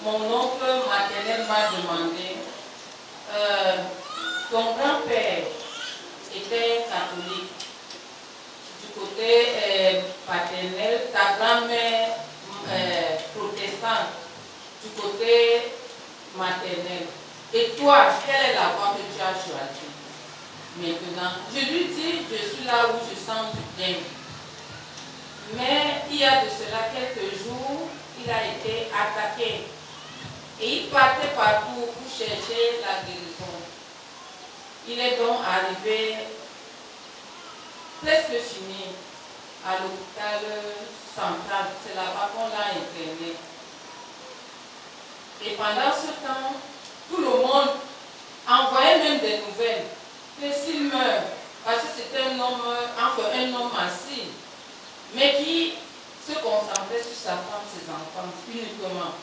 mon oncle maternel m'a demandé, ton grand-père était catholique, du côté paternel, ta grand-mère protestante, du côté maternel. Et toi, quelle est la voie que tu as choisie? Maintenant, je lui dis, je suis là où je sens du bien. Mais il y a de cela quelques jours, il a été attaqué. Et il partait partout pour chercher la guérison. Il est donc arrivé presque fini à l'hôpital central. C'est là-bas qu'on l'a interné. Et pendant ce temps, tout le monde envoyait même des nouvelles que s'il meurt, parce que c'était un homme, enfin un homme assis, mais qui se concentrait sur sa femme, ses enfants, uniquement.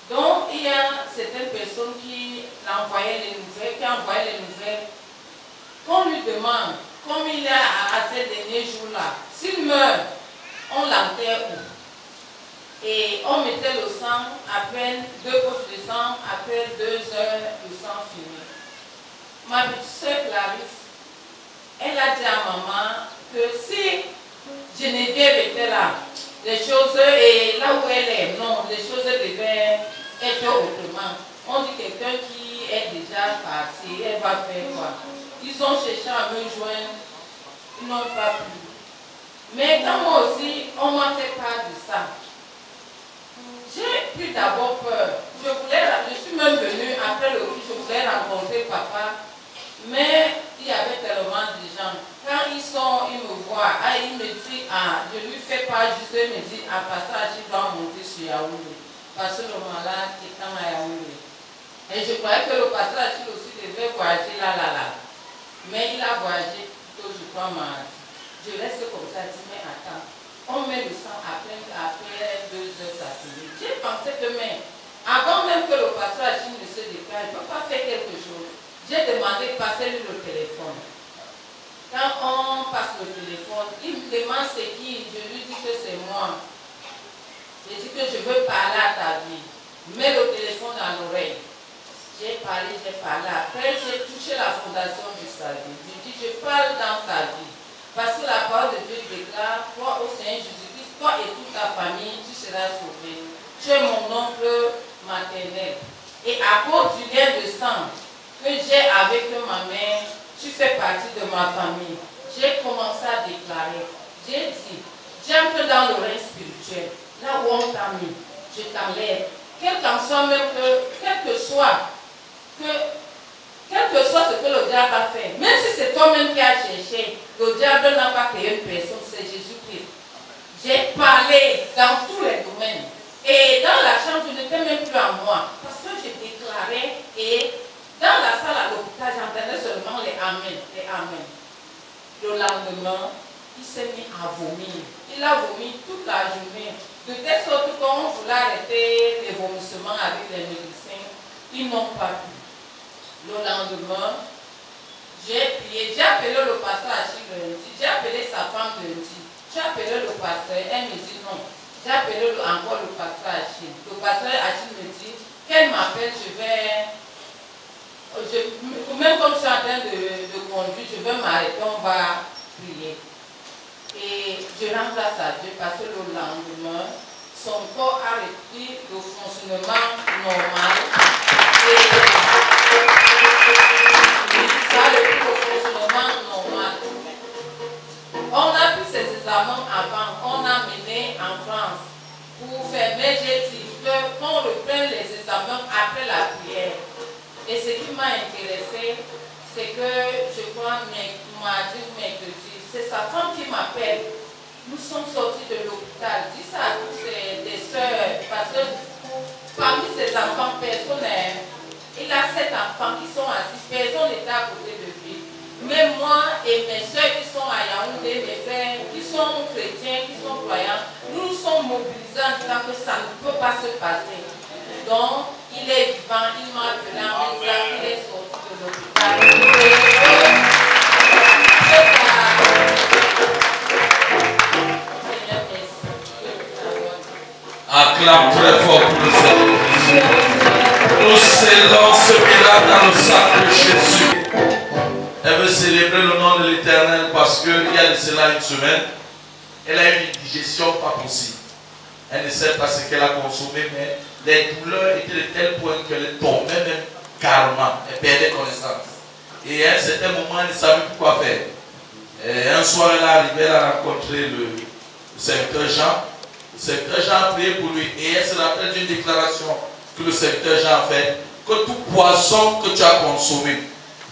Donc, il y a certaines personnes qui envoyaient les nouvelles, qu'on lui demande, comme il est à ces derniers jours-là, s'il meurt, on l'enterre où? Et on mettait le sang, à peine 2 poches de sang, après 2 heures, le sang fini. Ma petite soeur Clarisse, elle a dit à maman que si Geneviève était là, les choses, et là où elle est, non, les choses devaient être autrement. On dit quelqu'un qui est déjà parti, elle va faire quoi? Ils ont cherché à me joindre, ils n'ont pas pu. Mais quand moi aussi, on m'a fait part de ça, j'ai pris d'abord peur. Je suis même venue après le coup, je voulais rencontrer papa, mais il y avait tellement de gens. Quand ils me voient, ils me disent, je lui fais pas juste, il me dit, à passage, il doit monter sur Yaoundé. Parce que le malade est quand à Yaoundé. Et je croyais que le passage aussi devait voyager là. Mais il a voyagé plutôt, je crois, mardi. Je reste comme ça, je dis, mais attends, on met le sang après 2 heures, ça finit. J'ai pensé que même, avant même que le passage ne se déclare, je ne peux pas faire quelque chose. J'ai demandé de passer le téléphone. Quand on passe le téléphone, il me demande c'est qui, je lui dis que c'est moi. Je dis que je veux parler à ta vie. Mets le téléphone dans l'oreille. J'ai parlé. Après, j'ai touché la fondation de sa vie. Je dis, je parle dans ta vie. Parce que la parole de Dieu déclare, toi au Seigneur Jésus-Christ, toi et toute ta famille, tu seras sauvé. Tu es mon oncle maternel. Et à cause du lien de sang que j'ai avec ma mère, tu fais partie de ma famille. J'ai commencé à déclarer. J'ai dit, j'entre dans le règne spirituel. Là où on t'a mis, je t'enlève. Quel que soit ce que le diable a fait, même si c'est toi-même qui as cherché, le diable n'a pas créé une personne, c'est Jésus-Christ. J'ai parlé dans tous les domaines. Et dans la chambre, je n'étais même plus à moi. Parce que je déclarais et dans la salle à l'hôpital, j'entendais seulement les amen, les amen. Le lendemain, il s'est mis à vomir. Il a vomi toute la journée. De telle sorte qu'on voulait arrêter les vomissements avec les médecins. Ils n'ont pas pu. Le lendemain, j'ai prié, j'ai appelé le pasteur Achille lundi, j'ai appelé sa femme lundi, j'ai appelé le pasteur, elle me dit non. J'ai appelé encore le pasteur Achille. Le pasteur Achille me dit, qu'elle m'appelle, même comme je suis en train de conduire, je vais m'arrêter, on va prier. Et je rends grâce à Dieu parce que le lendemain, son corps a repris le fonctionnement normal. Et ça a repris le fonctionnement normal. On a pris ces examens avant, on a mené en France pour faire, mais j'ai dit qu'on reprenne les examens après la prière. Et ce qui m'a intéressé, c'est que je crois mardi ou mercredi, c'est sa femme qui m'appelle. Nous sommes sortis de l'hôpital. Dis ça à tous des sœurs, parce que parmi ses enfants, personne n'est. Il a 7 enfants qui sont assis, personne n'était à côté de lui. Mais moi et mes sœurs qui sont à Yaoundé, mes frères, qui sont chrétiens, qui sont croyants, nous sommes mobilisés en disant que ça ne peut pas se passer. Donc, il est vivant, il m'a appelé en me disant qu'il est sorti de l'hôpital. Acclame très fort pour le Seigneur. ce miracle dans le sang de Jésus. Elle veut célébrer le nom de l'Éternel parce qu'il y a de cela une semaine, elle a eu une digestion pas possible. Elle ne sait pas ce qu'elle a consommé, mais les douleurs étaient de tel point qu'elle tombait même carrément. Elle perdait connaissance. Et à un certain moment, elle ne savait plus quoi faire. Et un soir, elle est arrivée, elle a rencontré le serviteur Jean. Le serviteur Jean a prié pour lui. Et elle se rappelle d'une déclaration que le serviteur Jean a fait, que tout poison que tu as consommé,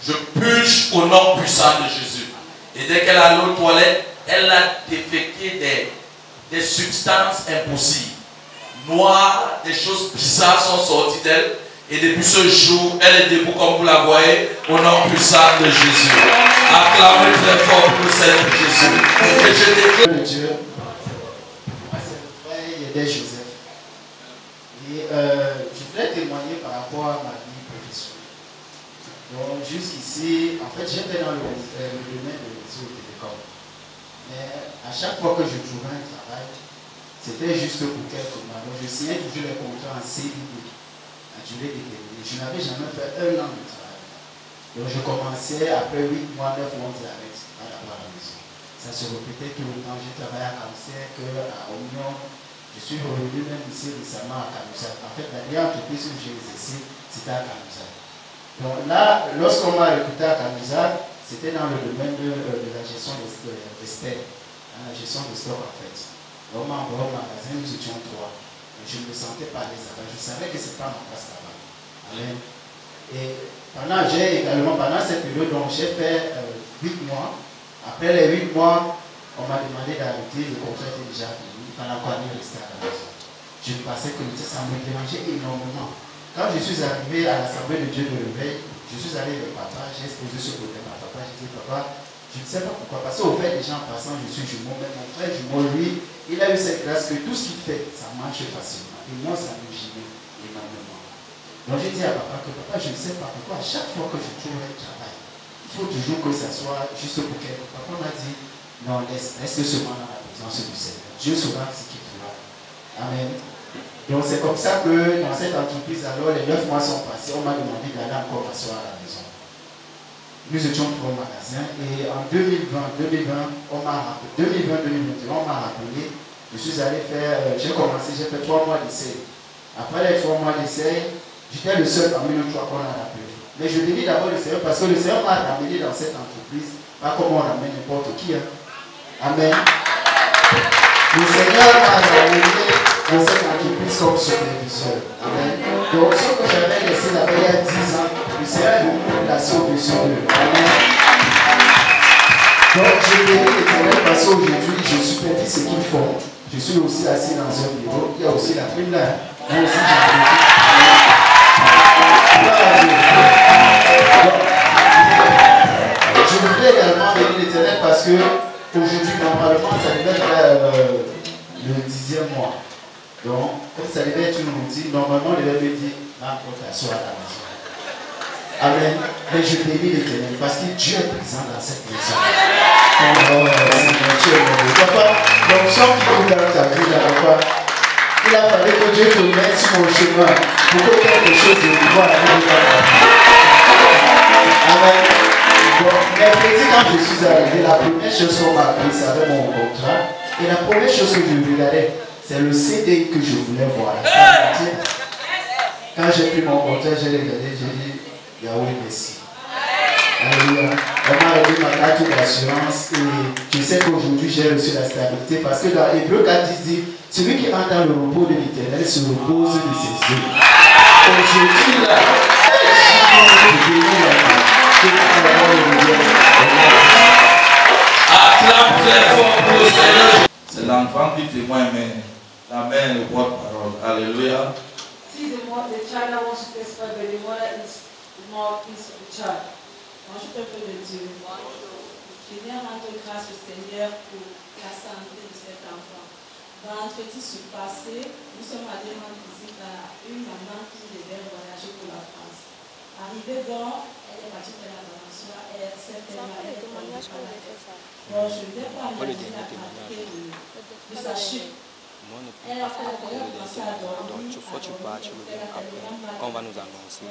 je purge au nom puissant de Jésus. Et dès qu'elle est allée aux toilettes, elle a défecté des substances impossibles. Noires, des choses bizarres sont sorties d'elle. Et depuis ce jour, elle est debout comme vous la voyez, au nom puissant de Jésus. Acclamez très fort pour le Seigneur Jésus. Et je déclare Dieu. Moi, c'est le frère Yedé Joseph. Et je voulais témoigner par rapport à ma vie professionnelle. Donc, jusqu'ici, en fait, j'étais dans le domaine de réseau et télécom. Mais à chaque fois que je trouvais un travail, c'était juste pour quelques mois. Donc, je signais toujours les contrats en CDD. Durée déterminée. Je n'avais jamais fait un an de travail. Donc je commençais après 8 mois, 9 mois, j'arrête à la maison. Ça se répétait tout le temps. J'ai travaillé à Kamsek, à Oignon. Je suis revenu même ici récemment à Kamsek. En fait, la dernière entreprise que j'ai exercée, c'était à Kamsek. Donc là, lorsqu'on m'a recruté à Kamsek, c'était dans le domaine de la gestion des stocks, la gestion des stocks en fait. Donc on m'a envoyé au magasin, nous étions 3. Je ne me sentais pas à l'aise là-bas. Je savais que ce n'est pas ma place là-bas. Amen. Et pendant cette période, j'ai fait 8 mois. Après les 8 mois, on m'a demandé d'arrêter. Le contrat était déjà fini. Il fallait encore aller rester à la maison. Je ne passais que ça me dérangeait énormément. Quand je suis arrivé à l'Assemblée de Dieu de Réveil, je suis allé avec papa. J'ai exposé ce problème à papa. J'ai dit, papa, je ne sais pas pourquoi. Parce qu'au fait, déjà en passant, je suis jumeau. Mais mon frère jumeau, lui, il a eu cette grâce que tout ce qu'il fait, ça marche facilement. Et moi, ça me gênait énormément. Donc j'ai dit à papa que papa, je ne sais pas pourquoi, à chaque fois que je trouve un travail, il faut toujours que ça soit juste pour quelqu'un. Papa m'a dit, non, reste seulement dans la présence du Seigneur. Dieu saura ce qu'il fera. Amen. Donc c'est comme ça que dans cette entreprise, alors les 9 mois sont passés, on m'a demandé d'aller encore m'asseoir à la maison. Nous étions pour un magasin et en 2020-2021, on m'a rappelé. Je suis allé faire, j'ai fait 3 mois d'essai. Après les 3 mois d'essai, j'étais le seul parmi nous 3 qu'on a rappelé. Mais je bénis d'abord le Seigneur parce que le Seigneur m'a ramené dans cette entreprise, pas comme on ramène n'importe qui. Hein. Amen. Le Seigneur m'a ramené dans cette entreprise comme superviseur. Amen. Donc ce que j'avais laissé là-bas il y a 10 ans, le Seigneur m'a placé au-dessus d'eux. Amen. Donc je bénis l'Éternel parce qu'aujourd'hui je supervise ce qu'ils font. Je suis aussi assis dans un bureau. Il y a aussi la prime là. Moi aussi je voudrais également bénir l'Éternel parce que aujourd'hui normalement ça devait être le 10e mois. Donc comme ça devait être une routine, normalement on devait me dire ma cotation à la maison. Amen. Mais je bénis l'Éternel parce que Dieu est présent dans cette maison. Donc, sans qu'il vous dans ta vie, là, papa, il a fallu que Dieu te mette sur mon chemin pour que quelque chose de nouveau arrive dans ta vie. Amen. Donc, mercredi, quand je suis arrivé, la première chose qu'on m'a appris, c'est avec mon contrat. Et la première chose que je regardais, c'est le CDI que je voulais voir. Quand j'ai pris mon contrat, j'ai regardé, j'ai dit, Yahweh, merci. Alléluia. On m'a remis ma carte d'assurance et je sais qu'aujourd'hui j'ai reçu la stabilité parce que dans Hébreu 4 dit celui qui entre dans le repos de l'Éternel se repose de ses yeux. Aujourd'hui là, acclame très fort pour le Seigneur. C'est l'enfant qui témoigne, mais la mère ne porte-parole. Alléluia. Si the child that wants to testify, but the mother is more peace of the child. Moi, je te prie de Dieu. Je viens rendre grâce au Seigneur pour la santé de cet enfant. Vendredi surpassé, nous sommes allés rendre visite à une maman qui devait voyager pour la France. Arrivée donc, elle est partie faire la formation, elle s'est fait marier pour la tête. Donc, je ne vais pas imaginer la gravité de sa chute. Elle a fait la période passée à dormir. Donc, soit tu pars, tu reviens après, on va nous annoncer.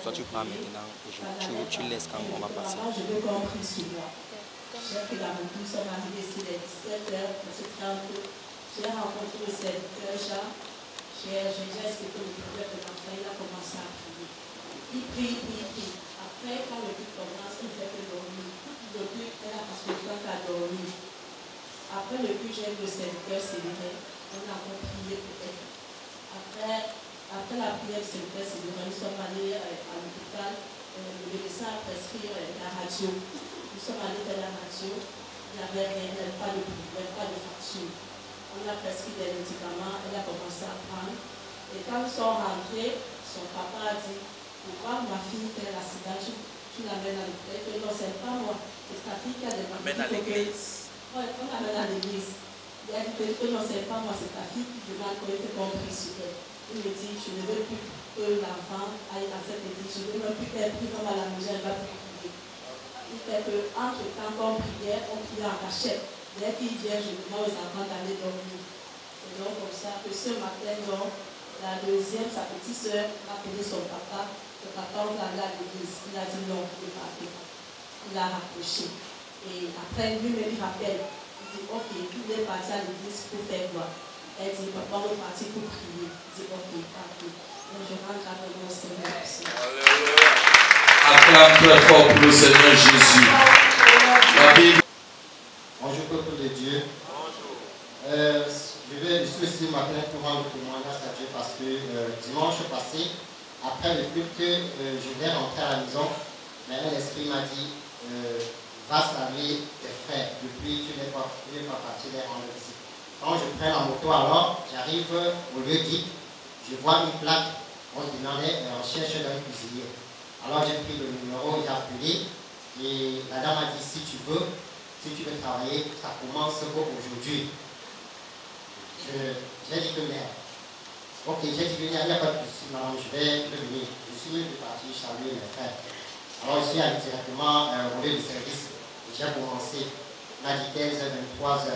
Soit tu pars maintenant et tu laisses quand on va passer. Je veux qu'on prie sur moi. J'ai pris la route, nous sommes arrivés ici les 17h, j'ai rencontré le serviteur Jean. J'ai expliqué le problème de l'enfant, il a commencé à prier. Il prie. Après, quand le but commence, il fait que dormir. Le but, elle a passé le temps à dormir. Après le but, j'ai vu le serviteur s'élever. On a prié peut-être. Après la prière du serviteur s'élever, nous sommes allés à l'hôpital. Le médecin a prescrit la radio. Nous sommes allés faire la radio. Il n'y avait rien, pas de problème, pas de facture. On a prescrit des médicaments, elle a commencé à prendre. Et quand nous sommes rentrés, son papa a dit, pourquoi ma fille fait l'accident, tu l'amènes à l'hôpital? Non, c'est pas moi, c'est ta fille qui a des maladies. Amène à l'église. Oui, on l'amène à l'église. Il a dit que non, c'est pas moi, c'est ta fille qui demande qu'on ait compris sur elle. Il me dit, je ne veux plus que l'enfant aille dans cette église, je ne veux même plus qu'elle prie comme à la maison, elle va plus prier. Il fait qu'entre temps qu'on priait, on priait en cachette. Dès qu'il vient, je demande aux enfants d'aller dormir. C'est donc comme ça que ce matin, donc, la deuxième, sa petite soeur, a appelé son papa. Le papa, on va aller à l'église. Il a dit non, il ne va pas. Il a rapproché. Et après, lui me rappelle. Il dit, ok, il est parti à l'église pour faire quoi? Elle dit, papa, on est parti pour prier. Il dit, ok, parfait. Donc, je rentre avec mon Seigneur. Acclame très fort pour le Seigneur Jésus. La Bible. Bonjour peuple de Dieu. Je suis ici ce matin pour rendre témoignage à Dieu parce que dimanche passé, après le culte, je vais rentrer à la maison, mais un esprit m'a dit va saluer tes frères. Depuis tu n'es pas parti les rendre ici. Quand je prends la moto alors, j'arrive au lieu dit, je vois une plaque, on demandait on cherche d'un cuisinier. Alors j'ai pris le numéro, j'ai appelé et la dame a dit si tu veux travailler, ça commence aujourd'hui. J'ai dit que merde. Ok, j'ai dit que il n'y a pas de souci, madame, je vais venir. Je suis parti saluer mes frères. Alors je suis allé directement au lieu de service. J'ai commencé. On a dit 15h, 23h.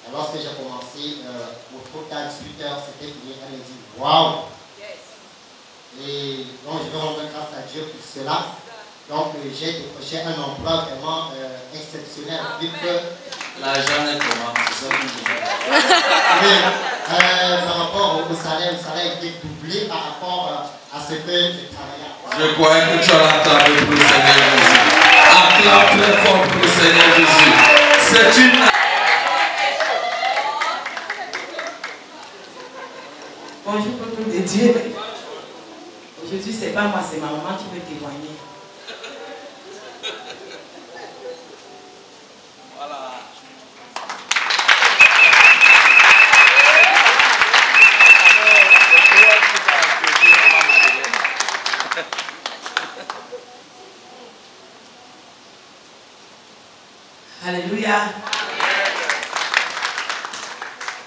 Et lorsque j'ai commencé, au total 18h, c'était fini. Elle me dit waouh! Et donc je vais rendre grâce à Dieu pour cela. Donc j'ai décroché un emploi vraiment exceptionnel. Vu que l'argent est comment? C'est ça que je dis. Par rapport au salaire, le salaire a été doublé par rapport à ce que je travaillais. Je crois que tu as l'entendre pour le Seigneur Jésus. Acclame très fort pour le Seigneur Jésus. C'est une. Bonjour peuple de Dieu. Aujourd'hui, c'est pas moi, c'est ma maman qui veut témoigner. Voilà. Alléluia.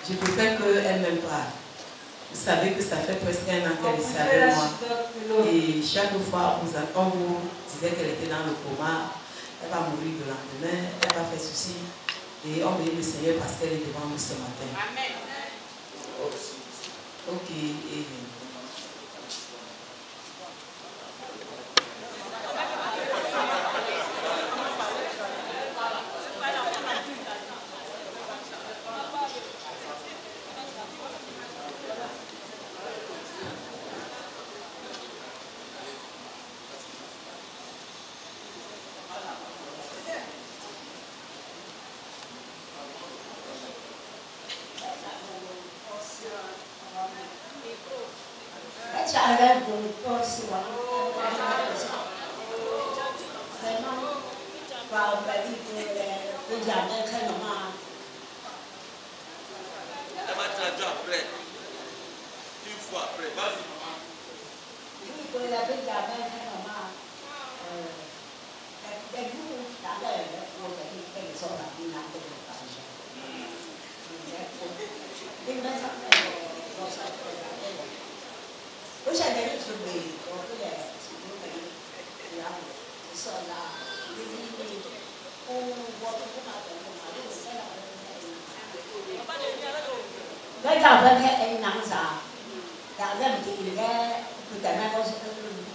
Je préfère qu'elle m'aime pas. Vous savez que ça fait presque un an qu'elle est avec moi. Et chaque fois, on vous disait qu'elle était dans le coma, elle va mourir le lendemain, elle va faire ceci. Et on bénit le Seigneur parce qu'elle est devant nous ce matin. Amen. Ok. cái đầu bên cái em nặng sợ đạo cái mình chỉ cái tại mấy con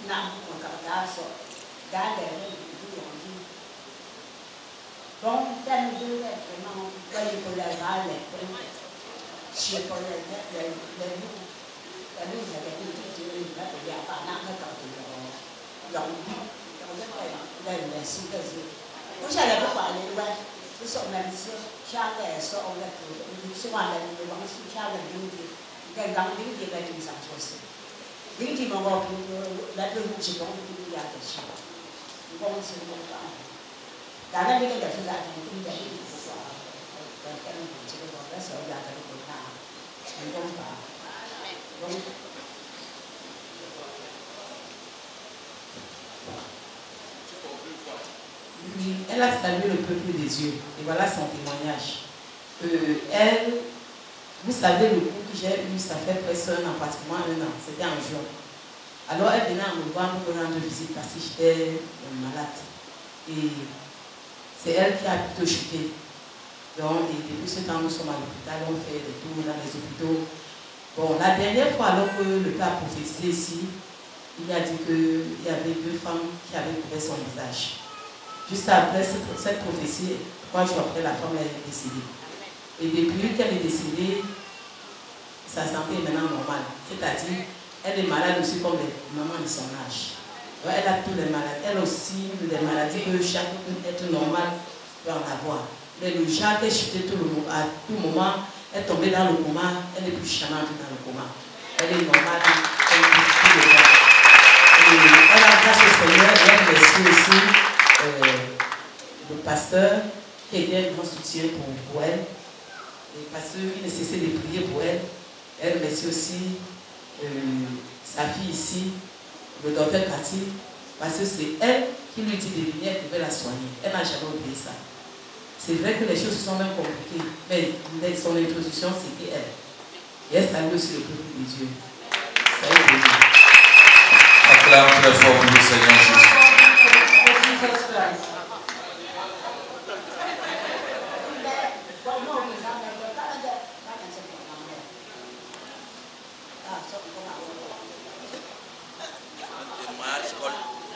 nặng mà cả đá sợ đá để nó bị dùng đi con chân đưa cái nó bây giờ là đá này cái chia con này để cái lúc là cái gì nó phải giả bạn nặng cái cầu thì dùng rất là đây là xin cái gì cũng sẽ là cái quả này vậy cái số này cha cái số ông là số hoàn là người bằng số cha là những cái gắng những cái cái gì sản xuất những cái mà họ đã được chỉ có những cái gì đó không xin không phải đã là những cái để chúng ta thành những cái gì đó cái này chỉ có cái số giá cái của ta không phải không. Elle a salué le peuple des dieux. Et voilà son témoignage. Elle, vous savez, le coup que j'ai eu, ça fait presque un an, pratiquement un an. C'était en juin. Alors elle venait à me voir pour rendre visite parce que j'étais malade. Et c'est elle qui a plutôt chuté. Donc, et depuis ce temps, nous sommes à l'hôpital, on fait des tours dans les hôpitaux. Bon, la dernière fois, alors que le père a prophétisé ici, il a dit qu'il y avait 2 femmes qui avaient couvert son visage. Juste après cette prophétie, 3 jours après, la femme est décédée. Et depuis qu'elle est décédée, sa santé est maintenant normale. C'est-à-dire, elle est malade aussi comme les mamans de son âge. Donc, elle a toutes les maladies. Elle aussi, des maladies que chaque être normal peut en avoir. Mais le genre qu'elle chutait à tout moment, elle est tombée dans le coma, elle n'est plus jamais entrée dans le coma. Elle est normale, elle est tout le temps. Et elle a grâce au Seigneur, et elle reçoit aussi le pasteur qui était un grand soutien pour elle. Et parce qu'il ne cessait de prier pour elle. Elle remercie aussi sa fille ici, le docteur Cathy, parce que c'est elle qui lui dit de venir, elle pouvait la soigner. Elle n'a jamais oublié ça. C'est vrai que les choses sont même compliquées, mais son introduction, c'était elle. Et elle salue aussi le peuple de Dieu. Ça a été bien. Acclame très fort pour le Seigneur Jésus.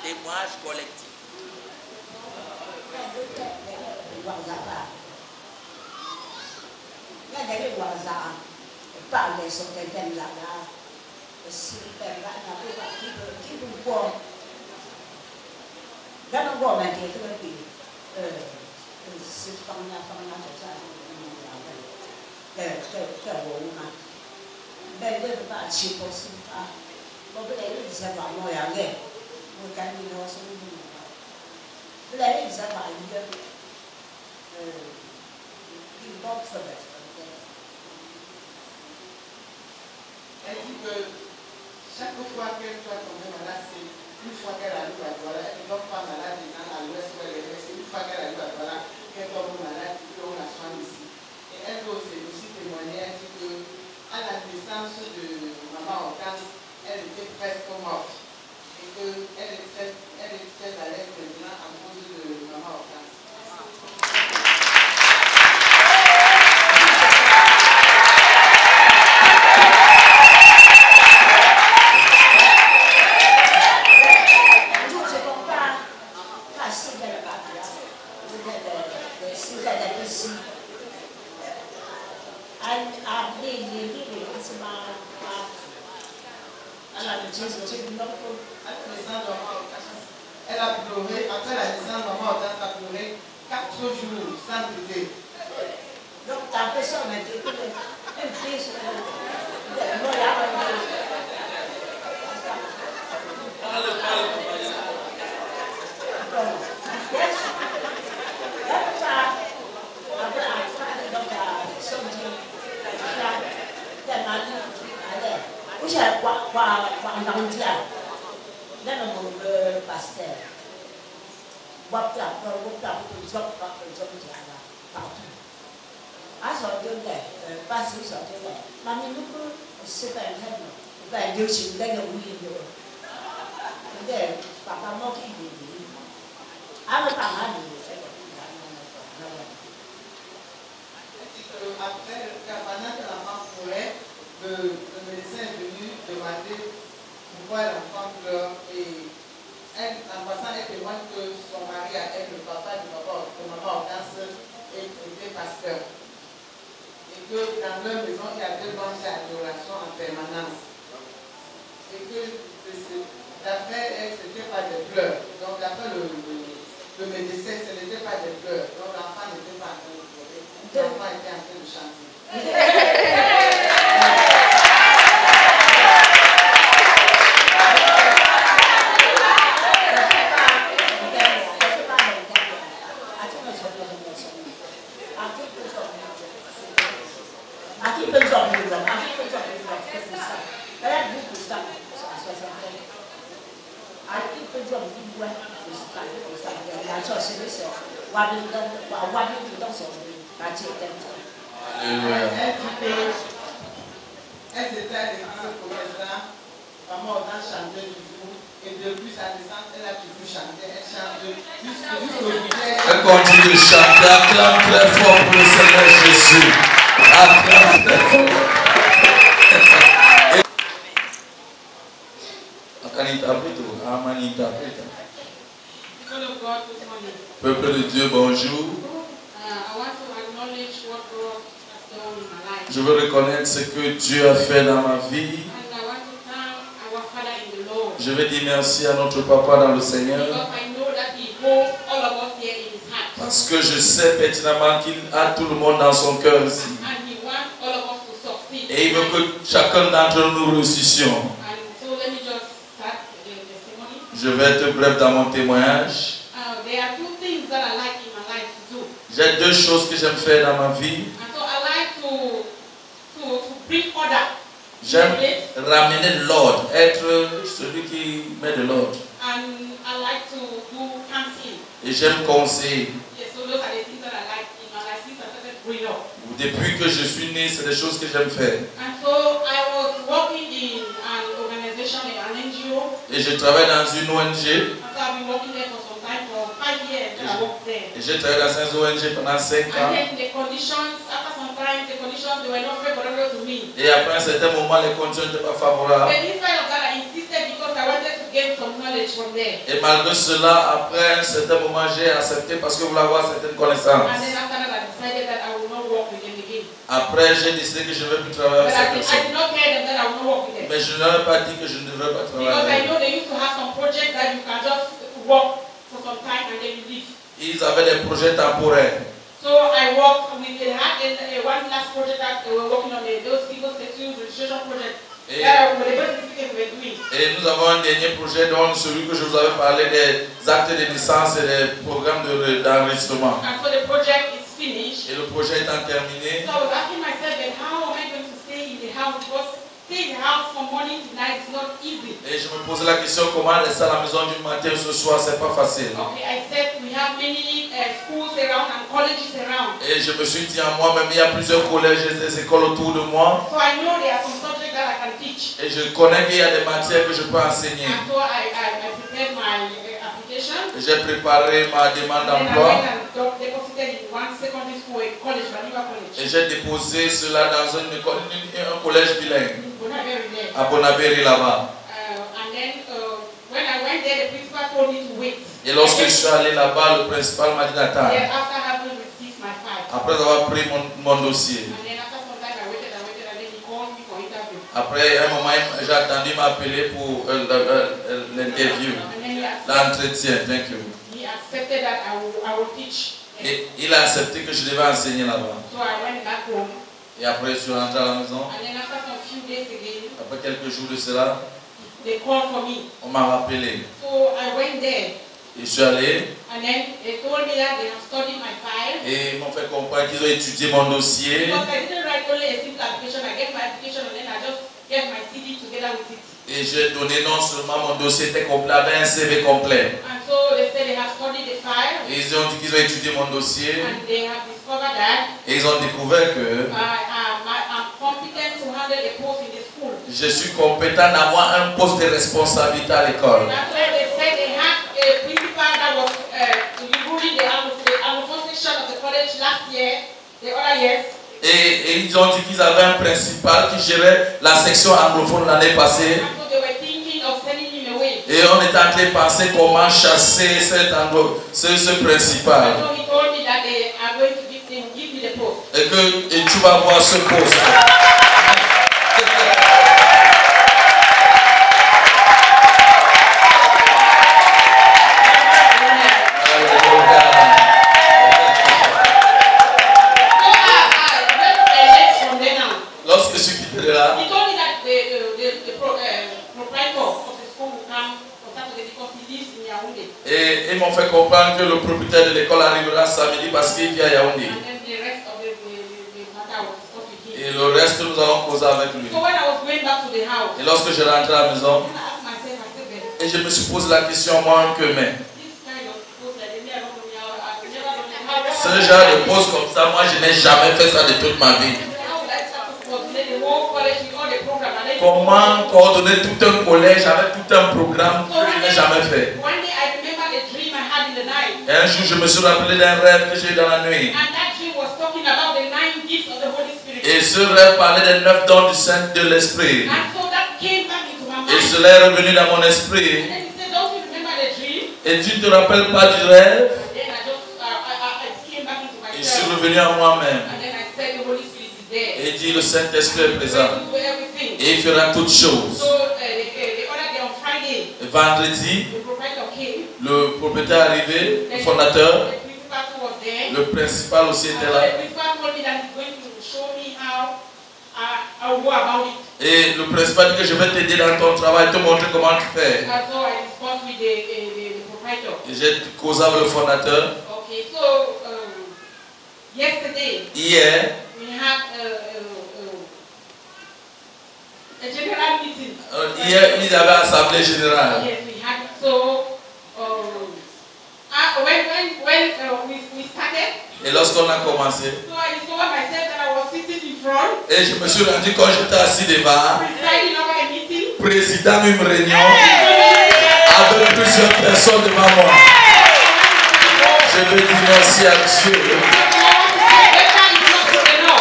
Témoignage collectif. Parle sur les thèmes là, si le thème là, qui vous voit, dans le bois, mais qui est très bien, c'est comme la femme là, c'est ça, c'est bon, mais je ne peux pas chier pour ça. Bon, peut-être que c'est pas moi, il y a rien. Moi, quand il y a ça, je ne sais pas. Peut-être que c'est pas lui, il va faire ça. Elle dit que chaque fois qu'elle soit tombée malade, c'est une fois qu'elle arrive à Douala, elle ne tombe pas malade à l'ouest ou à l'est, c'est une fois qu'elle arrive à Douala qu'elle tombe malade et qu'on la soigne ici. Et elle peut aussi témoigner, elle dit qu'à la naissance de maman Hortense, elle était presque morte. Et qu'elle est très à l'aise maintenant à cause de maman Hortense. Elle a pleuré, après la naissance, maman Hortense a pleuré 4 jours sans bébé. Donc, tu as fait ça, mais tu es un fils. Pasteur. À sở trường này, bác sĩ sở trường này, mà mình lúc sẽ phải thân về điều chỉnh cái đồng ý rồi. Để bà con nó cái gì à nó tặng anh gì sẽ được Après le cabanat de la femme pourrait, voit l'enfant pleure et elle, en passant, elle témoigne que son mari a été le papa de maman Hortense était pasteur. Et que dans leur maison, il y avait louange et adoration en permanence. Et que d'après elle, ce n'était pas des pleurs. Donc d'après le médecin, ce n'était pas des pleurs. Donc l'enfant n'était pas en train de pleurer. L'enfant était en train de chanter. Elle était à l'église protestante, maman Hortense chantait toujours, et depuis sa naissance, elle a toujours chanté, elle chante jusqu'aujourd'hui. Elle continue de chanter, acclame très fort pour le Seigneur Jésus. Acclame très fort. Peuple de Dieu, bonjour. Je veux reconnaître ce que Dieu a fait dans ma vie. Je veux dire merci à notre papa dans le Seigneur. Parce que je sais pertinemment qu'il a tout le monde dans son cœur ici. Et il veut que chacun d'entre nous réussissions. Je vais être bref dans mon témoignage. J'ai deux choses que j'aime faire dans ma vie. J'aime ramener l'ordre, être celui qui met de l'ordre. Et j'aime conseiller. Depuis que je suis né, c'est des choses que j'aime faire. Et je travaille dans une ONG. Et j'ai travaillé dans une ONG pendant 5 ans. Et après un certain moment, les conditions n'étaient pas favorables. Et malgré cela, après un certain moment, j'ai accepté parce que je voulais avoir certaines connaissances. Après, j'ai décidé que je ne vais plus travailler avec cette personne. Mais je ne leur ai pas dit que je ne devrais pas travailler. Ils avaient des projets temporaires. So I worked with they had one last project that they were working on those civil statutes registration project. Et nous avons un dernier projet, dont celui que je vous avais parlé des actes de naissance et des programmes d'enregistrement. And so the project is finished. Et le projet étant terminé, So I was asking myself, then how am I going to stay in the house? Because staying in the house from morning to night is not easy. et je me posais la question, comment rester à la maison du matin au soir, c'est pas facile. Okay, I said we have many schools around and colleges around. Et je me suis dit à moi-même, il y a plusieurs collèges et des écoles autour de moi. So I know there are some subjects that I can teach. Et je connais qu'il y a des matières que je peux enseigner. And so I prepared my application. Et j'ai préparé ma demande And I d'emploi. went and deposited in one secondary school, a college, Baniba College. Et j'ai déposé cela dans un collège bilingue, Bonaberi there. à Bonaberi là-bas. And then when I went there, the principal told me to wait. Et lorsque je suis allé là-bas, le principal m'a dit d'attendre. Then after having received my file. Après avoir pris mon dossier. And then after some time I waited, and then he called me for interview. Après un moment, j'ai attendu m'appeler pour l'interview, And then l'entretien. Thank you. he accepted that I will teach. Et il a accepté que je devais enseigner là-bas. So I went back home. Et après, je suis rentré à la maison. And then after some few days again, Après quelques jours de cela, they called for me. on m'a rappelé. So I went there. Et je suis allé And then they told me that they have studied my file. et ils m'ont fait comprendre qu'ils ont étudié mon dossier. Because I didn't write only a simple application. I gave my application and then I just gave my CD together with it. Et j'ai donné non seulement mon dossier était complet, avec un CV complet. And so they said they have studied the file. Et ils ont dit qu'ils ont étudié mon dossier. And they have discovered that Et ils ont découvert que I'm competent to handle a post in the school. je suis compétent d'avoir un poste de responsabilité à l'école. That's why they said they had a principal that was ruling the Anglophone section of the college last year, the other years. Et ils ont dit qu'ils avaient un principal qui gérait la section anglophone l'année passée. And so they were thinking of Et on est en train de penser comment chasser ce principal. So he told me that they are going to give me the post. Et tu vas voir ce poste. Lorsque je suis quitté de là, He told me that the proprietor of the school will come on Saturday because he lives in Yaoundé. et ils m'ont fait comprendre que le propriétaire de l'école arrivera samedi parce qu'il vit à Yaoundé. And then the rest of the matter was discussed with him. Et le reste, nous allons causer avec lui. So when I was going back to the house, Et lorsque je rentre à la maison, I asked myself, I said, "Well, et je me suis posé la question, moi, que mais this kind of post that they made, I don't know, I've never done it. ce genre de pose comme ça, moi, je n'ai jamais fait ça de toute ma vie. How would I start to coordinate the whole college with all the program? And then Comment coordonner tout un collège avec tout un programme que je n'ai jamais fait. one day I remember a dream I had in the night. Et un jour, je me suis rappelé d'un rêve que j'ai eu dans la nuit. And that dream was talking about the 9 gifts of the Holy Spirit. Et ce rêve parlait des 9 dons du Saint de l'Esprit. And so that came back into my mind. Et cela est revenu dans mon esprit. And then he said, don't you remember the dream? Et tu ne te rappelles pas du rêve? Then I just I came back into Et je suis myself. revenu à moi-même. And then I said, the Holy Spirit is there. Et dit, le Saint-Esprit est He's présent. going to do everything. Et il fera toutes choses. So the other day on Friday, Et vendredi, the proprietor came. le propriétaire est arrivé, le fondateur, The principal too was there. le principal aussi And était so là. the principal told me that he's going to show me how I'll go about it. Et le principal dit que je vais t'aider dans ton travail, te montrer comment tu fais. And so I discussed with the proprietor. Et j'ai causé avec le fondateur. Okay, so yesterday Hier, we had a general meeting. hier, ils avaient assemblée générale. Yes, we had. So when we started, Et lorsqu'on a commencé, so I discovered myself that I was sitting in front, et je me suis rendu quand j'étais assis devant, presiding over a meeting. président d'une réunion avec plusieurs personnes devant moi. Je veux dire merci à Dieu.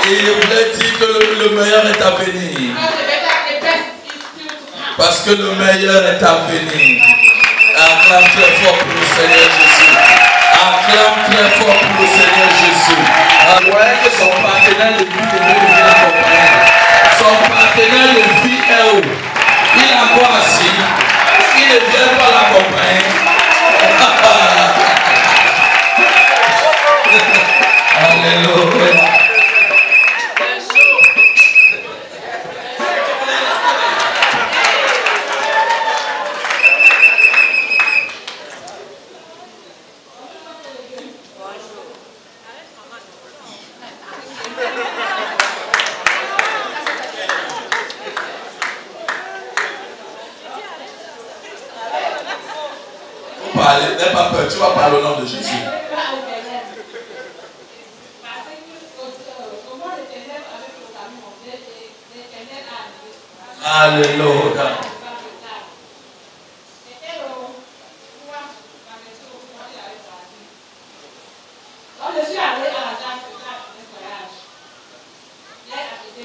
Et je voulais dire que le meilleur est à venir. Parce que le meilleur est à venir. Acclame très fort pour le Seigneur Jésus. Acclame très fort pour le Seigneur Jésus. Vous voyez que son partenaire de vie devait l'accompagner. Son partenaire de vie est où? Il est encore assis. Il ne vient pas l'accompagner. Alléluia. Parler, n'aie pas peur, tu vas parler au nom de Jésus. Alléluia. Quand je suis allée à la dame de nettoyage, j'ai acheté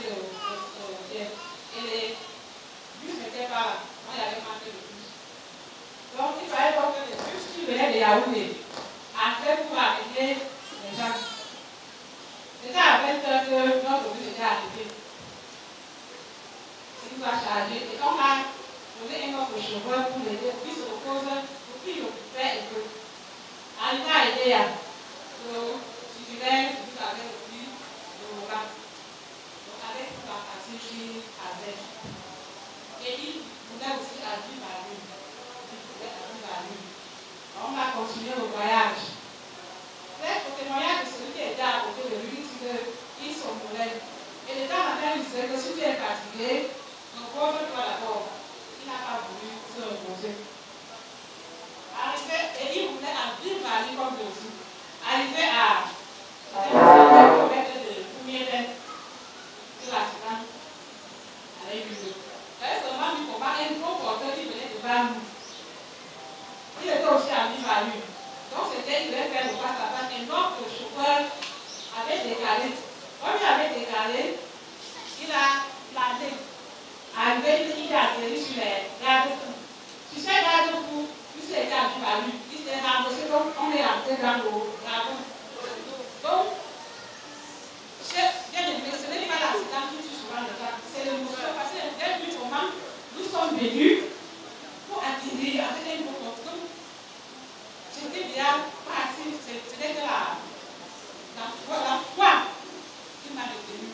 et les bus n'étaient pas là. Moi, il y avait manqué le bus. Donc, il fallait donc que les bus qui venaient de Yaoundé entraient pour amener les gens. C'était à 20h que notre bus était arrivé. Il nous a chargé et on a donné un autre chauffeur pour l'aider, pour qu'il se repose, pour qu'il occupait un peu. Arrivé à Idéa. Donc, je dirais, vous avez aussi le programme. Donc, avec toute la partie qui avait. Et il voulait aussi agir par lui. Il voulait agir par lui. On va continuer le voyage. Au témoignage de celui qui était à côté de lui, il somnolait. Et le temps matin, il disait que si tu es fatigué, repose-toi d'abord. Il n'a pas voulu se reposer. Arrivé, et il voulait agir par lui comme Jésus. Arrivé à mettre de premier bain sur l'accident avec lui. J'avais seulement vu comment un gros porteur qui venait devant nous. Il était aussi ami par lui. Donc c'était, il devait faire le face à face. Un autre chauffeur avait décalé. Comme il avait décalé, il a plané. Arrivé, il a atterri sur les gardes, sur Tu sais, là, tu sais, il y a du balu, il s'est remboursé, donc on est entré dans le dragon. Donc, bien aimé, ce n'est pas l'accident qui tue souvent le cas, c'est l'émotion, parce que dès le moment, nous sommes venus pour acquérir avec un groupe de j'étais déjà parti, c'était la foi qui m'a retenu.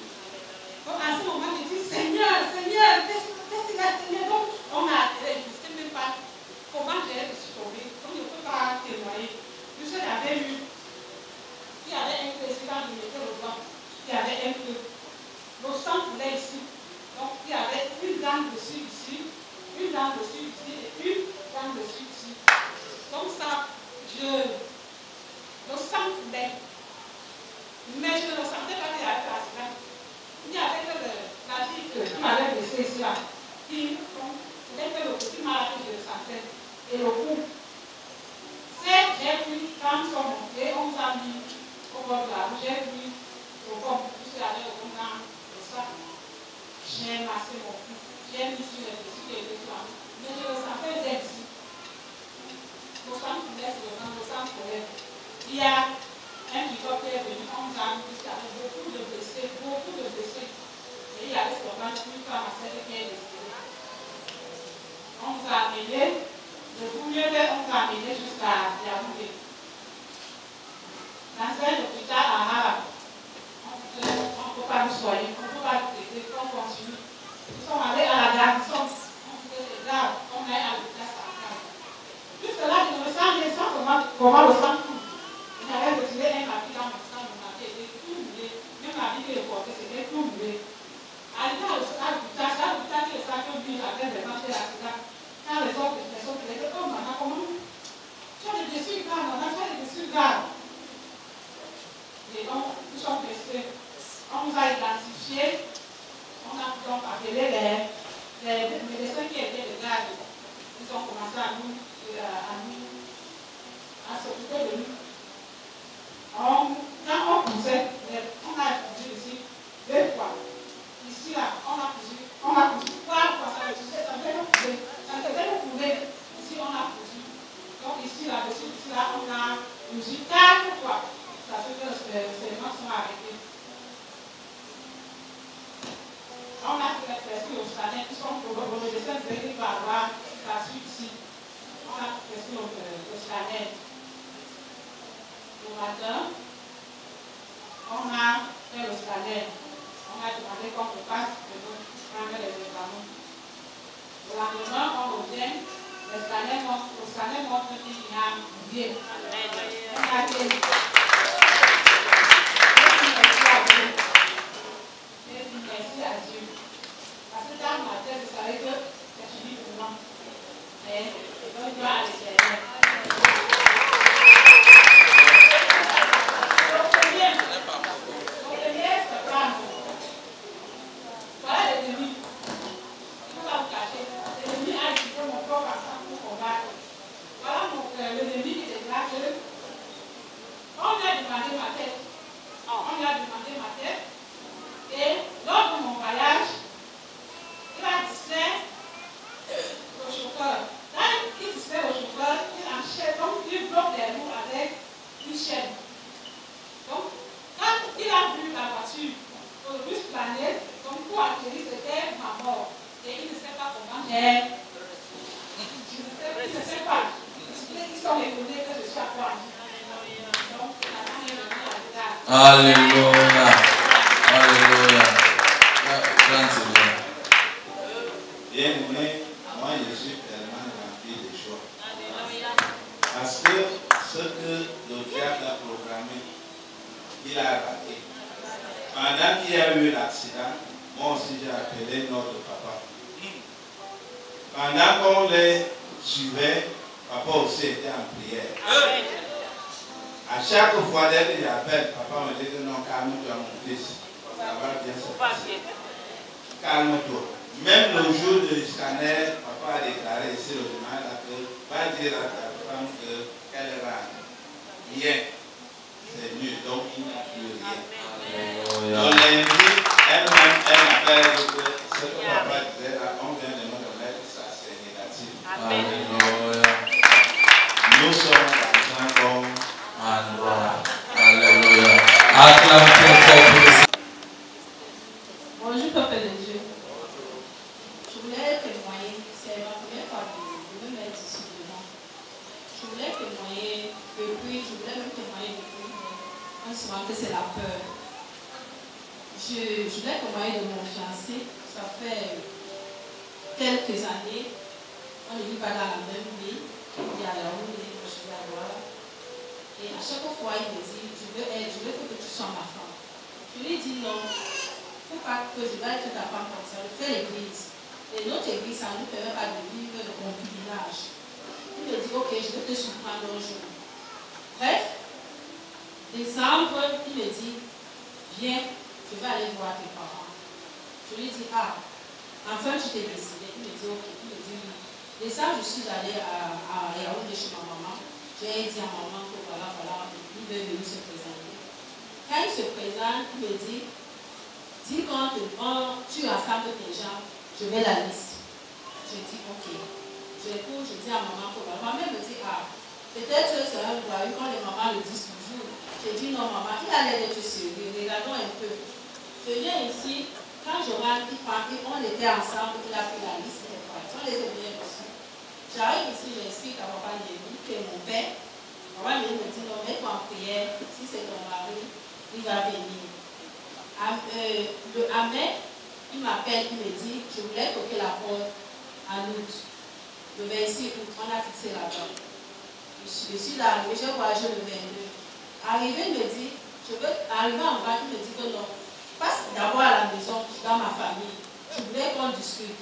Donc à ce moment, je dis Seigneur, qu'est-ce qu'il a Seigneur? Donc on m'a attiré, je ne sais même pas comment je suis tombée, donc je ne peux pas témoigner. Je sais qu'il y avait eu, il y avait un président qui mettait au vent, il y avait un peu. Le sang coulait ici, donc il y avait une dame dessus ici, une dame dessus ici et une dame dessus ici. Donc ça, le sang coulait. Mais je ne le sentais pas qu'il y avait l'accident. Il y avait que la fille qui m'avait laissé ici là. C'était que le petit malade que je le sentais. Et le coup. J'ai pris, quand ils sont montés, on nous a mis au bord de la rue. J'ai pris le corps, je suis allé au fond dans le sac. J'ai massé mon cou. J'ai mis sur les dessus et les dessus. Mais je le sentais d'être ici. Le sang coulait sur le sang, le sang coulait. Il y a un pilote qui est venu, on nous a mis qu'il y avait beaucoup de blessés. Et il y avait seulement une femme à celle qui est décédée. On nous a amenés, le boulier, on nous a amenés jusqu'à Yaoundé. Dans un hôpital à Harab, on ne peut pas nous soigner, on ne peut pas nous traiter, on continue. Nous sommes allés à la garnison, on disait les gars, on est à l'hôpital central. Jusque là, je me sens, je sens comment le sang coule. J'avais retiré un papier dans mon sang, mon papier était tout mouillé. Même la vie que je portais, c'était tout mouillé. Arrivé à l'hôpital, qui est ça que lui, j'avais vraiment fait l'accident. Quand les autres personnes qui étaient, oh maman, comment tu as des blessures graves, maman, tu as des blessures graves. Et donc, nous sommes restés. On nous a identifiés. On a donc appelé les médecins qui étaient de garde. Ils ont commencé à s'occuper de nous. Quand on poussait, on a poussé ici 2 fois. Ici, là, on a poussé 3 fois. Ça devait nous couler. Ici, on a poussé. Donc, ici, là-dessus, ici, là, on a poussé 4 fois. Ça fait que les gens sont arrêtés. On a fait les pressions au scanner qui sont pour le médecin de venir par voir la suite ici. On a fait les pressions au scanner. Le matin, on a fait le scanner. On a demandé qu'on nous passe de nous prendre les examens. Le lendemain, on revient. Le scanner montre qu'il y a oublié. On a dit merci à Dieu. Parce que dans ma tête, je savais que c'est fini pour moi. Mais je dois à l'éternel. Voilà l'ennemi. Je ne peux pas vous cacher. L'ennemi a utilisé mon corps pour combattre. Voilà l'ennemi qui était là. On lui a demandé ma tête. Et lors de mon voyage, il a distrait le chauffeur. Là, il distrait le chauffeur, il enchaîne, donc il bloque les roues avec une chaîne. Donc, quand il a vu la voiture, le bus planer, donc pour atterrir, c'était ma mort. Et il ne sait pas comment j'ai. Il ne sait pas. Ils sont étonnés que je suis à quoi. Donc, la femme est venue à l'hôpital. Alléluia. Alléluia. Bien aimé, moi je suis tellement rempli de joie. Parce que ce que le diable a programmé, il a raté. Pendant qu'il y a eu l'accident, moi aussi j'ai appelé notre papa. Pendant qu'on les suivait, papa aussi était en prière. À chaque fois dès que j'appelle, papa me dit que non, calme-toi mon fils. Ça va bien se passer. Calme-toi. Même le jour du scanner, papa a déclaré ici le dimanche que va dire à ta femme qu'elle rentre. Rien. C'est nul, donc il n'y a plus rien. Donc lundi, elle-même, elle appelle que ce que papa disait là, on vient de nous remettre, ça c'est négatif. Amen. Acclame très fort pour le Bonjour, peuple de Dieu. Je voulais témoigner, c'est ma première fois de me mettre ici devant. Je voulais témoigner depuis, je voulais même témoigner depuis, mais souvent que c'est la peur. Je voulais témoigner de mon fiancé, ça fait quelques années, on ne vit pas dans la même ville, il y a la route, je suis à Douala. Et à chaque fois, il me dit, je veux que tu sois ma femme. Je lui dis non. Il ne faut pas que je vais être ta femme comme ça, je fais l'église. Et notre église, ça ne nous permet pas de vivre le concubinage. Il me dit, ok, je vais te surprendre un jour. Bref, décembre, il me dit, viens, je vais aller voir tes parents. Je lui dis, ah, enfin tu t'es décidé. Il me dit, ok, il me dit, oui. Décembre, je suis allée à Yaoundé chez ma maman. J'ai dit à maman que voilà, il veut venir se présenter. Quand il se présente, il me dit, dis quand tu rassembles tes gens, je mets la liste. Je dis ok. J'écoute, je dis à maman que ma mère me dit ah, peut-être que c'est un voyou quand les mamans le disent toujours. Je dis non maman, il a l'air d'être sérieux, regardons un peu. Je viens ici, quand je rentre, on était ensemble, il a pris la liste, on les a bien reçus. J'arrive ici, j'explique à papa Lévi que mon père, maman me dit non, mets-toi en prière, si c'est ton mari, il va venir. Le Amen, il m'appelle, il me dit, je voulais toquer la porte en août. Le 26 août, on a fixé la date. Je suis là, je voyage le 22. Arrivé, il me dit, je veux arriver en bas, il me dit que non. Passe d'abord à la maison, dans ma famille. Je voulais qu'on discute.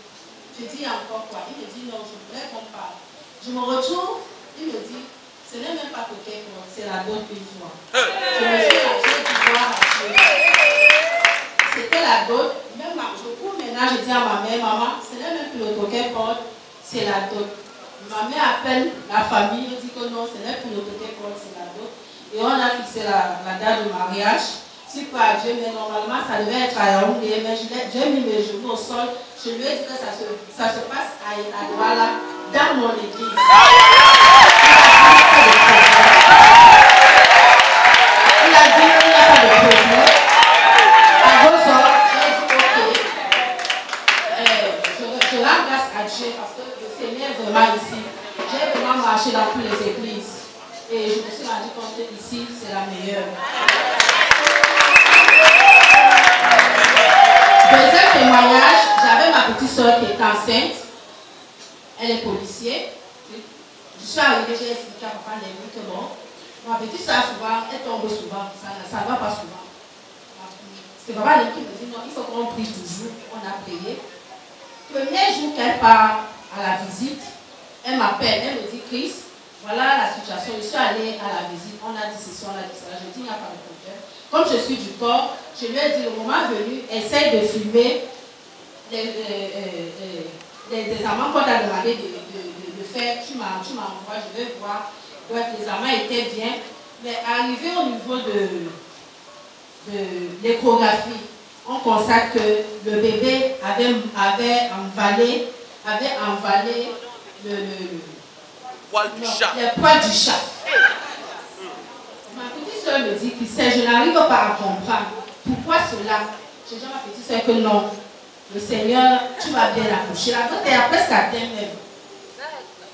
Je dis encore quoi? Il me dit non, je voulais qu'on parle. Je me retrouve, il me dit, ce n'est même pas toquer porte, c'est la dot une fois. Je me suis lâché du voir à Dieu. C'était la dot. Même je cours maintenant, je dis à ma mère, maman, ce n'est même plus le toquet porte, c'est la dot. Ma mère appelle la famille, elle dit que non, ce n'est plus le toquet porte, c'est la dot. Et on a fixé la date de mariage. Si pas Dieu, mais normalement ça devait être à Yaoundé, mais j'ai mis mes genoux au sol. Je lui ai dit que ça se passe à Douala, dans mon église. Il a dit qu'il n'y a pas de problème. À vos ordres, j'ai dit ok. Je rends grâce à Dieu parce que le Seigneur est vraiment ici. J'ai vraiment marché dans toutes les églises. Et je me suis rendu compte que ici, c'est la meilleure. Deuxième témoignage, j'avais ma petite soeur qui est enceinte. Elle est policière. Je suis arrivée, j'ai expliqué à papa Lévi que bon, ma petite soeur souvent, elle tombe souvent, ça ne va pas souvent. C'est papa Lévi qui me dit non, il faut qu'on prie toujours. On a prié. Premier jour qu'elle part à la visite, elle m'appelle, elle me dit Chris, voilà la situation, je suis allée à la visite, on a dit ceci, on a dit cela, je dis il n'y a pas de problème. Comme je suis du corps, je lui ai dit le moment venu, essaye de filmer les amants qu'on t'a demandé de faire, tu m'envoies, je vais voir. Bref, les amants étaient bien, mais arrivé au niveau de l'échographie, on constate que le bébé avait envalé les poils du chat. Ma petite soeur me dit que je n'arrive pas à comprendre. Pourquoi cela? Je dis à ma petite soeur que non. Le Seigneur, tu vas bien accoucher. La d'autres est presque à terme même.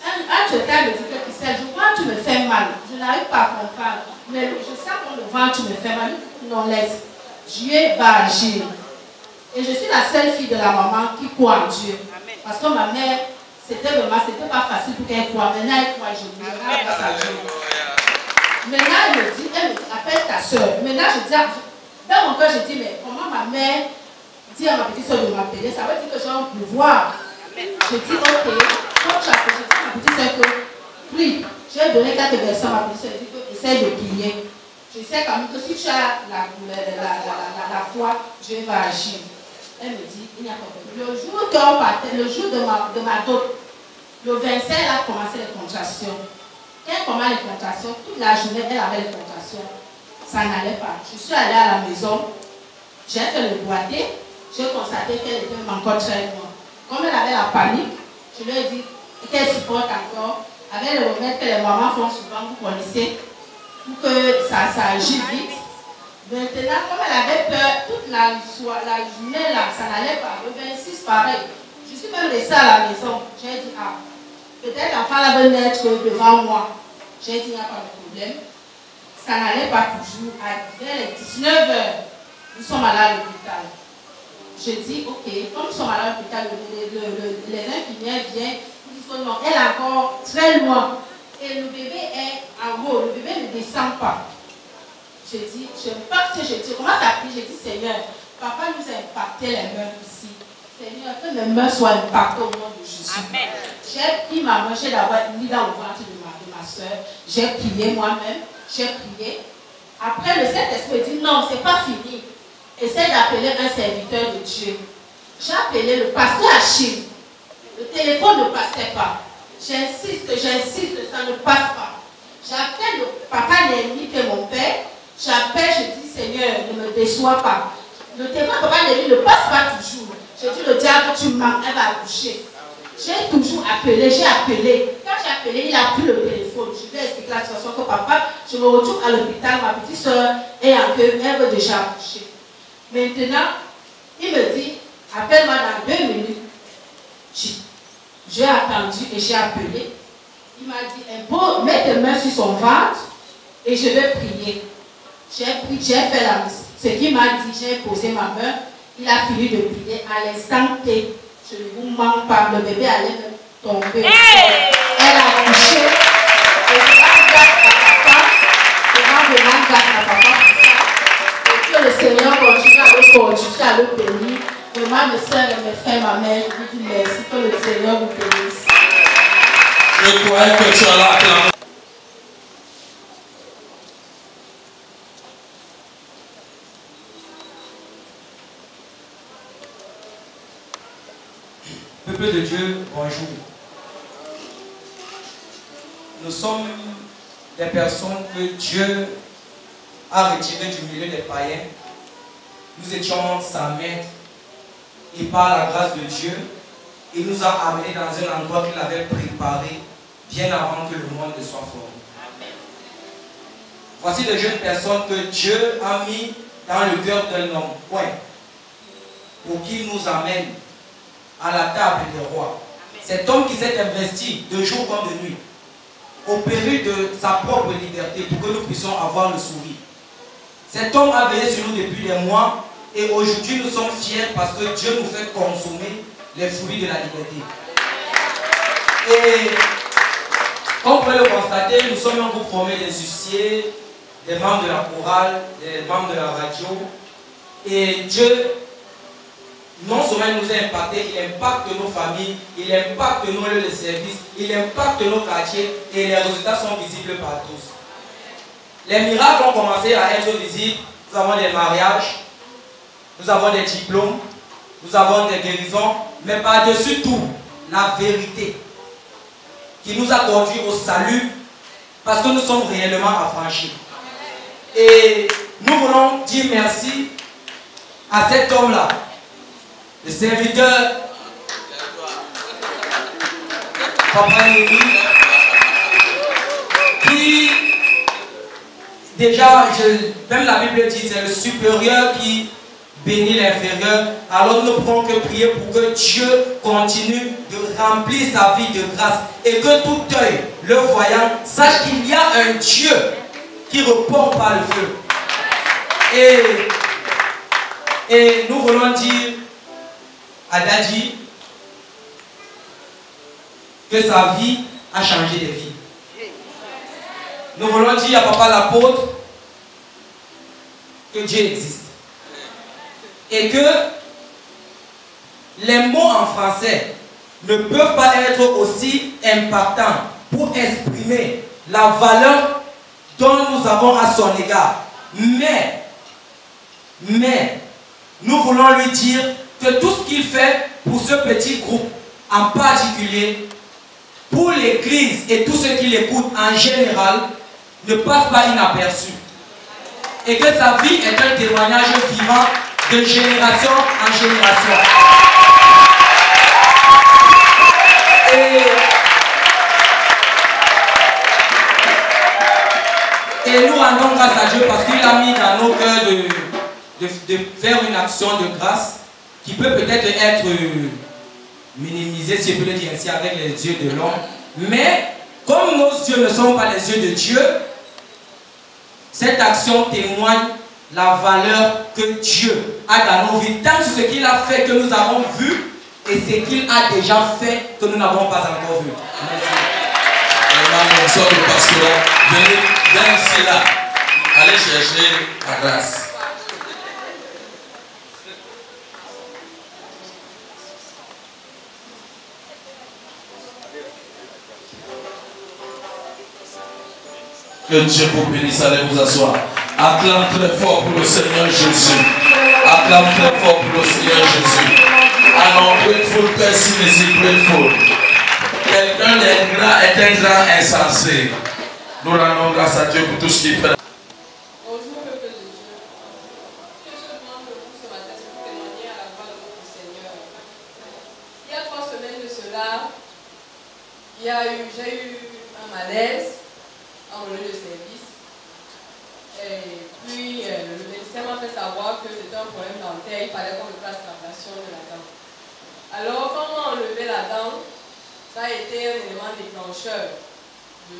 Un total me dit que je vois que tu me fais mal. Je n'arrive pas à comprendre. Mais je sais qu'on le voit, tu me fais mal. Non, laisse. Dieu va agir. Et je suis la seule fille de la maman qui croit en Dieu. Parce que ma mère, c'était pas facile pour qu'elle croie. Maintenant, elle croit, je dis, grâce à Dieu. Maintenant, elle me dit, appelle ta soeur. Maintenant, je dis, dans mon cœur, je dis, mais comment ma mère dit à ma petite soeur de m'appeler? Ça veut dire que j'ai un pouvoir. Je dis, ok, quand tu as appelé, je dis à ma petite soeur que, prie. J'ai donné 4 versets à ma petite soeur, je dis que, essaye de prier. Je sais quand même que si tu as la foi, Dieu va agir. Elle me dit, il n'y a pas de problème. Le jour qu'on partait, le jour de ma dot, le 25, elle a commencé les contractions. Quand elle commence les contractions, toute la journée, elle avait les contractions. Ça n'allait pas. Je suis allée à la maison, j'ai fait le boîtier, j'ai constaté qu'elle était encore très loin. Comme elle avait la panique, je lui ai dit qu'elle supporte encore, avec le remède que les mamans font souvent, vous connaissez, pour que ça agisse vite. Maintenant, comme elle avait peur, toute la journée là, ça n'allait pas. Le 26, pareil. Je suis même restée à la maison. J'ai dit, ah, peut-être l'enfant là va naître devant moi. J'ai dit, il n'y a pas de problème. Ça n'allait pas toujours. Vers les 19 h, nous sommes allés à l'hôpital. Je dis, ok, comme nous sommes allés à l'hôpital, les infirmières viennent, ils disent que non, elle est encore très loin. Et le bébé est en haut, le bébé ne descend pas. Je dis, je commence à prier, je dis, Seigneur, papa nous a impacté les mains ici. Seigneur, que mes mains soient impactées au nom de Jésus. Amen. J'ai pris ma main, j'ai d'abord mis dans le ventre de ma soeur. J'ai prié moi-même, j'ai prié. Après, le Saint-Esprit dit, non, c'est pas fini. Essaie d'appeler un serviteur de Dieu. J'ai appelé le pasteur Achille. Le téléphone ne passait pas. J'insiste, ça ne passe pas. J'appelle le papa Némi, qui est mon père. J'appelle, je dis, Seigneur, ne me déçois pas. Le téléphone papa Némi ne passe pas toujours. Je dis, le diable, tu manques, elle va accoucher. J'ai toujours appelé, j'ai appelé. Quand j'ai appelé, il a pris le téléphone. Je lui ai expliqué la situation que papa, je me retrouve à l'hôpital, ma petite soeur est en queue, elle veut déjà accoucher. Maintenant, il me dit, appelle-moi dans 2 minutes. J'ai attendu et j'ai appelé. Il m'a dit, mets tes mains sur son ventre et je vais prier. J'ai prié, j'ai fait ce qu'il m'a dit, j'ai posé ma main. Il a fini de prier à l'instant T. Je ne vous manque pas, le bébé allait même tomber. Hey! Elle a couché. Et je rends grâce à papa. Je rends vraiment grâce à papa pour ça. Et que le Seigneur continue à le bénir. Vraiment, mes soeurs et mes frères, ma mère, je vous dis merci, que le Seigneur vous bénisse. Je crois que tu as l'acclamation. Peuple de Dieu, bonjour. Nous sommes des personnes que Dieu a retirées du milieu des païens. Nous étions sa maître et par la grâce de Dieu, il nous a amenés dans un endroit qu'il avait préparé bien avant que le monde ne soit formé. Voici de jeunes personnes que Dieu a mis dans le cœur d'un homme point pour qu'il nous amène à la table des rois. Cet homme qui s'est investi de jour comme de nuit au péril de sa propre liberté pour que nous puissions avoir le sourire. Cet homme a veillé sur nous depuis des mois et aujourd'hui nous sommes fiers parce que Dieu nous fait consommer les fruits de la liberté. Et comme vous pouvez le constater, nous sommes un groupe formé des huissiers, des membres de la chorale, des membres de la radio. Et Dieu non seulement il nous a impacté, il impacte nos familles, il impacte nos lieux de service, il impacte nos quartiers et les résultats sont visibles par tous. Les miracles ont commencé à être visibles. Nous avons des mariages, nous avons des diplômes, nous avons des guérisons, mais par-dessus tout, la vérité qui nous a conduits au salut parce que nous sommes réellement affranchis. Et nous voulons dire merci à cet homme-là, le serviteur Papa Némi, qui déjà, même la Bible dit, c'est le supérieur qui bénit l'inférieur. Alors nous ne pouvons que prier pour que Dieu continue de remplir sa vie de grâce et que tout œil le voyant sache qu'il y a un Dieu qui répond par le feu. Et nous voulons dire à Daddy que sa vie a changé de vie. Nous voulons dire à Papa l'apôtre que Dieu existe. Et que les mots en français ne peuvent pas être aussi impactants pour exprimer la valeur dont nous avons à son égard. Mais, nous voulons lui dire que tout ce qu'il fait pour ce petit groupe en particulier, pour l'église et tous ceux qui l'écoutent en général, ne passe pas inaperçu. Et que sa vie est un témoignage vivant de génération en génération. Et Et nous rendons grâce à Dieu parce qu'il a mis dans nos cœurs de faire une action de grâce qui peut peut-être être minimisée, si je peux le dire ainsi, avec les yeux de l'homme. Mais comme nos yeux ne sont pas les yeux de Dieu, cette action témoigne la valeur que Dieu a dans nos vies, tant sur ce qu'il a fait que nous avons vu et ce qu'il a déjà fait que nous n'avons pas encore vu. Merci. Vraiment, sort du pastorat. Venez ici là. Allez chercher la grâce. Que Dieu vous bénisse, allez vous asseoir. Acclame très fort pour le Seigneur Jésus. Acclame très fort pour le Seigneur Jésus. Alors, grateful person is grateful. Quelqu'un est un grand insensé. Nous rendons grâce à Dieu pour tout ce qu'il fait. Bonjour, peuple de Dieu. Que je demande de vous ce matin, c'est pour témoigner à la voix de votre Seigneur. Il y a 3 semaines de cela, j'ai eu un malaise en lieu de service. Et puis, le médecin m'a fait savoir que c'était un problème dentaire. Il fallait qu'on me fasse l'ablation de la dent. Alors, quand on a enlevé la dent, ça a été un élément déclencheur de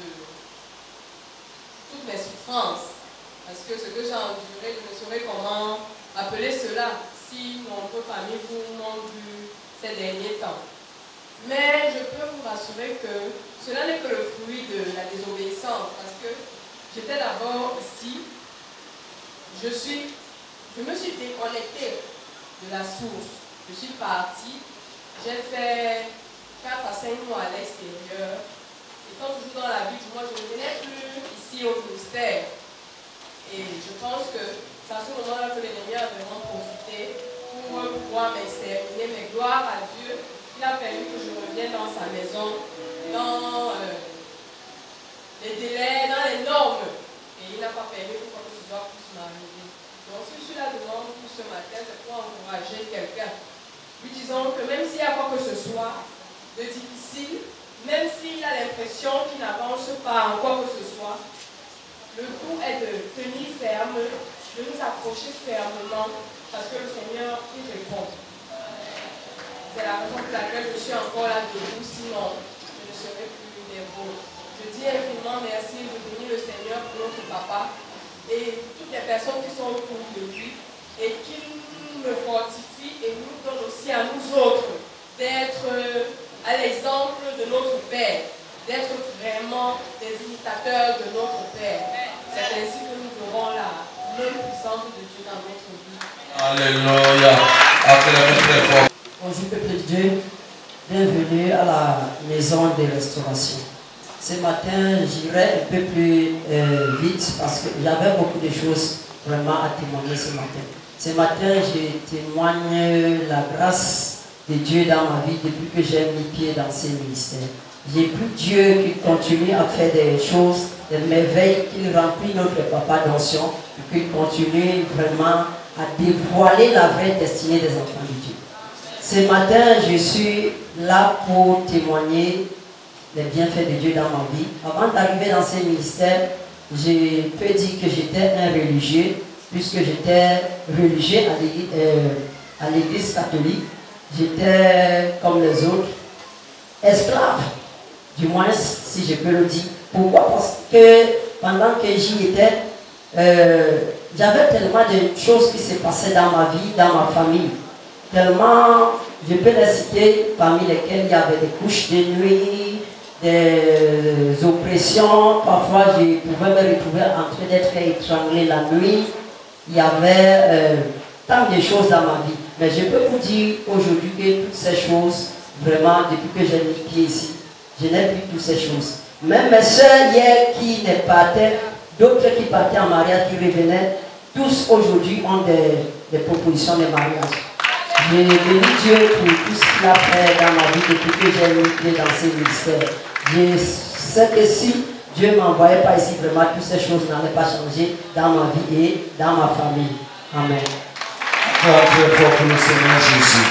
toutes mes souffrances. Parce que ce que j'ai enduré, je ne saurais comment appeler cela si nombreux parmi vous m'ont vu ces derniers temps. Mais je peux vous rassurer que cela n'est que le fruit de la désobéissance. Parce que j'étais d'abord ici, je me suis déconnectée de la source. Je suis partie, j'ai fait 4 à 5 mois à l'extérieur. Étant toujours dans la vie, moi je ne venais plus ici au ministère. Et je pense que c'est à ce moment-là que l'ennemi a vraiment profité pour pouvoir m'exterminer. Mais gloire à Dieu, il a permis que je revienne dans sa maison, dans les délais, dans les normes. Et il n'a pas permis que quoi que ce soit puisse m'arriver. Donc si je suis là devant vous ce matin, c'est pour encourager quelqu'un. Lui disons que même s'il y a quoi que ce soit de difficile, même s'il a l'impression qu'il n'avance pas en quoi que ce soit, le coup est de tenir ferme, de nous approcher fermement, parce que le Seigneur, il répond. C'est la raison pour laquelle je suis encore là debout, sinon je ne serai plus debout. Je dis infiniment merci, je bénis le Seigneur pour notre papa et toutes les personnes qui sont autour de lui et qui me fortifient et nous donnent aussi à nous autres d'être à l'exemple de notre Père, d'être vraiment des imitateurs de notre Père. C'est ainsi que nous aurons la même puissance de Dieu dans notre vie. Alléluia. Acclamez très fort. Bonjour peuple de Dieu, bienvenue à la maison de restauration. Ce matin, j'irai un peu plus vite parce que j'avais beaucoup de choses vraiment à témoigner ce matin. Ce matin, je témoigne la grâce de Dieu dans ma vie depuis que j'ai mis pied dans ce ministère. J'ai vu Dieu qui continue à faire des choses, des merveilles, qu'il remplit notre papa d'onction, et qu'il continue vraiment à dévoiler la vraie destinée des enfants de Dieu. Ce matin, je suis là pour témoigner les bienfaits de Dieu dans ma vie. Avant d'arriver dans ce ministère, je peux dire que j'étais un religieux, puisque j'étais religieux à l'église catholique. J'étais comme les autres, esclave, du moins si je peux le dire. Pourquoi? Parce que pendant que j'y étais, j'avais tellement de choses qui se passaient dans ma vie, dans ma famille. Tellement, je peux les citer, parmi lesquelles il y avait des couches de nuit, des oppressions. Parfois, je pouvais me retrouver en train d'être étranglé la nuit. Il y avait tant de choses dans ma vie. Mais je peux vous dire aujourd'hui que toutes ces choses, vraiment, depuis que j'ai mis pied ici, je n'ai plus toutes ces choses. Même mes soeurs hier qui ne partaient, d'autres qui partaient en mariage, qui revenaient, tous aujourd'hui ont des propositions de mariage. Je bénis Dieu pour tout ce qu'il a fait dans ma vie depuis que j'ai mis pied dans ce ministère. Je sais que si Dieu ne m'envoyait pas ici, vraiment, toutes ces choses n'allaient pas changer dans ma vie et dans ma famille. Amen. Très fort pour le Seigneur Jésus.